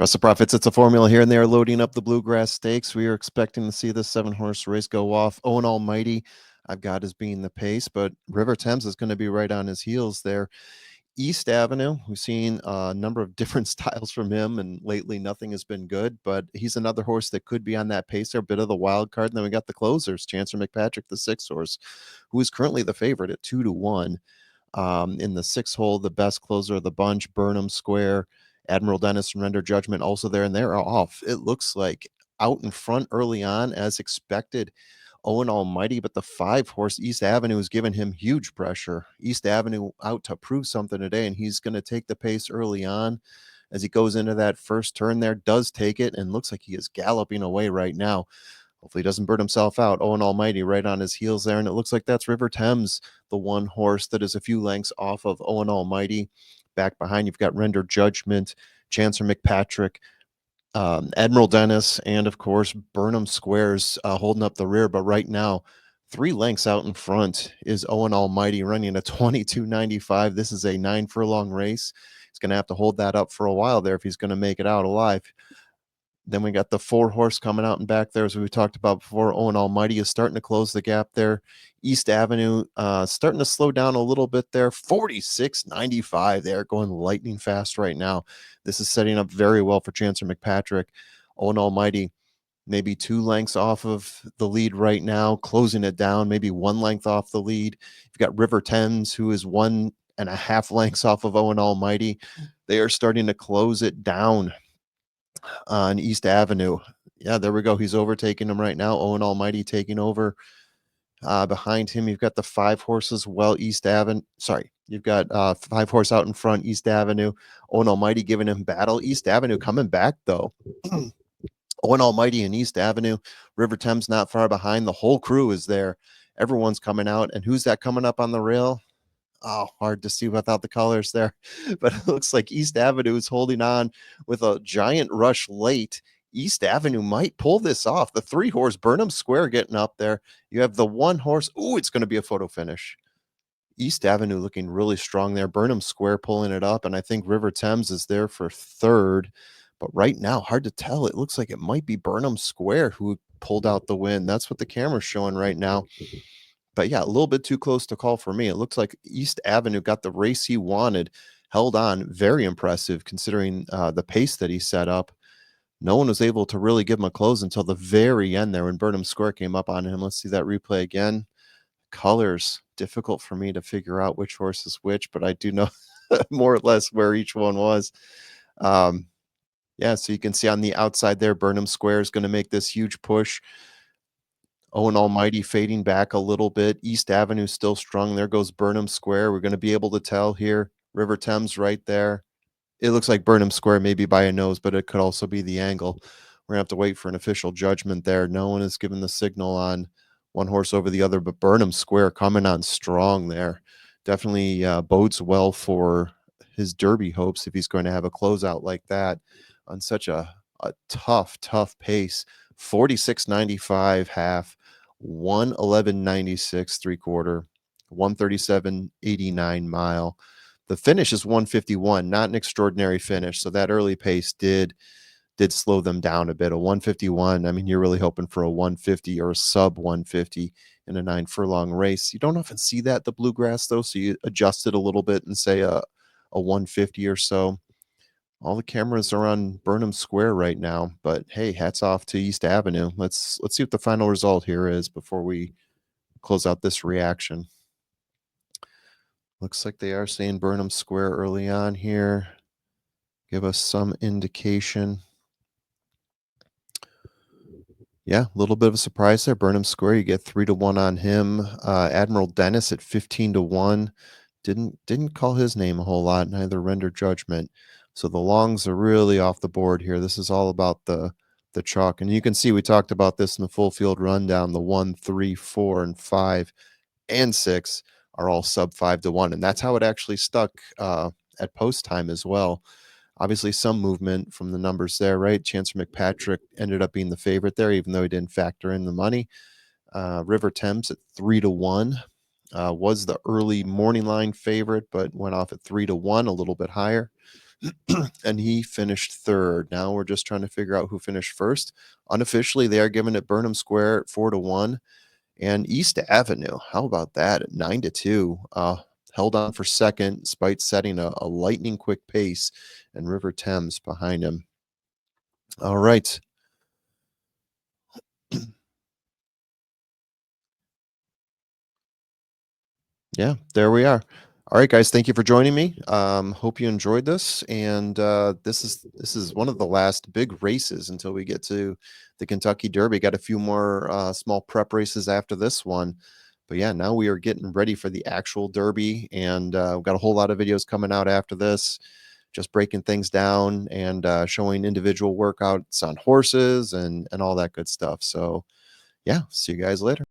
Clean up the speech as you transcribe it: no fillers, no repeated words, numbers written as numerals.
Trust the profits. It's a formula here, and they are loading up the Bluegrass Stakes. We are expecting to see this 7-horse race go off. Owen Almighty, I've got as being the pace, but River Thames is going to be right on his heels there. East Avenue, we've seen a number of different styles from him, and lately nothing has been good, but he's another horse that could be on that pace there, a bit of the wild card. And then we got the closers, Chancellor McPatrick, the 6-horse, who is currently the favorite at 2-1. In the 6th hole, the best closer of the bunch, Burnham Square, Admiral Dennis and Render Judgment also there, and they're off. It looks like out in front early on, as expected. Owen Almighty, but the 5-horse East Avenue is giving him huge pressure. East Avenue out to prove something today, and he's going to take the pace early on as he goes into that first turn there, does take it, and looks like he is galloping away right now. Hopefully he doesn't burn himself out. Owen Almighty right on his heels there, and it looks like that's River Thames, the one horse that is a few lengths off of Owen Almighty. Back behind, you've got Render Judgment, Chancellor McPatrick, Admiral Dennis, and of course Burnham Squares holding up the rear. But right now, 3 lengths out in front is Owen Almighty running a 22.95. This is a 9-furlong race. He's going to have to hold that up for a while there if he's going to make it out alive. Then we got the 4-horse coming out and back there, as we talked about before. Owen Almighty is starting to close the gap there. East Avenue starting to slow down a little bit there. 46.95 there, going lightning fast right now. This is setting up very well for Chancellor McPatrick. Owen Almighty maybe 2 lengths off of the lead right now, closing it down, maybe 1 length off the lead. You've got River Thames, who is 1.5 lengths off of Owen Almighty. They are starting to close it down on East Avenue. Yeah, there we go. He's overtaking him right now. Owen Almighty taking over. Behind him, you've got the 5-horses. Well, East Avenue. Sorry, you've got 5-horse out in front, East Avenue. Owen Almighty giving him battle. East Avenue coming back, though. Owen Almighty and East Avenue. River Thames not far behind. The whole crew is there. Everyone's coming out. And who's that coming up on the rail? Oh, hard to see without the colors there. But it looks like East Avenue is holding on with a giant rush late. East Avenue might pull this off. The 3-horse Burnham Square getting up there. You have the 1-horse. Ooh, it's going to be a photo finish. East Avenue looking really strong there. Burnham Square pulling it up. And I think River Thames is there for 3rd. But right now, hard to tell. It looks like it might be Burnham Square who pulled out the win. That's what the camera's showing right now. But yeah, a little bit too close to call for me. It looks like East Avenue got the race he wanted, held on. Very impressive considering the pace that he set up. No one was able to really give him a close until the very end there when Burnham Square came up on him. Let's see that replay again. Colors, difficult for me to figure out which horse is which, but I do know more or less where each one was. Yeah, so you can see on the outside there, Burnham Square is going to make this huge push. Owen Almighty fading back a little bit. East Avenue still strong. There goes Burnham Square. We're going to be able to tell here. River Thames right there. It looks like Burnham Square maybe by a nose, but it could also be the angle. We're going to have to wait for an official judgment there. No one has given the signal on one horse over the other, but Burnham Square coming on strong there. Definitely bodes well for his Derby hopes if he's going to have a closeout like that on such a tough pace. 46.95 half, 111.96 3/4, 137.89 mile. The finish is 151, not an extraordinary finish. So that early pace did slow them down a bit. A 151, I mean, you're really hoping for a 150 or a sub 150 in a 9-furlong race. You don't often see that at the Bluegrass, though, so you adjust it a little bit and say a 150 or so. All the cameras are on Burnham Square right now, but hey, hats off to East Avenue. Let's see what the final result here is before we close out this reaction. Looks like they are saying Burnham Square early on here. Give us some indication. Yeah, a little bit of a surprise there. Burnham Square, you get 3-1 on him. Admiral Dennis at 15-1. Didn't call his name a whole lot, neither Render Judgment. So the longs are really off the board here. This is all about the chalk. And you can see we talked about this in the full field rundown. The 1, 3, 4, and 5 and 6 are all sub 5-1. And that's how it actually stuck at post time as well. Obviously, some movement from the numbers there, right? Chancellor McPatrick ended up being the favorite there, even though he didn't factor in the money. River Thames at 3-1 was the early morning line favorite, but went off at 3-1, a little bit higher. and he finished third. Now we're just trying to figure out who finished first. Unofficially, they are giving it Burnham Square at 4-1, and East Avenue. How about that at 9-2? Held on for second, despite setting a lightning quick pace, and River Thames behind him. All right. Yeah, there we are. All right, guys, thank you for joining me. Hope you enjoyed this. And this is one of the last big races until we get to the Kentucky Derby. Got a few more small prep races after this one. But yeah, now we are getting ready for the actual Derby, and we've got a whole lot of videos coming out after this, just breaking things down and showing individual workouts on horses and all that good stuff. So yeah, see you guys later.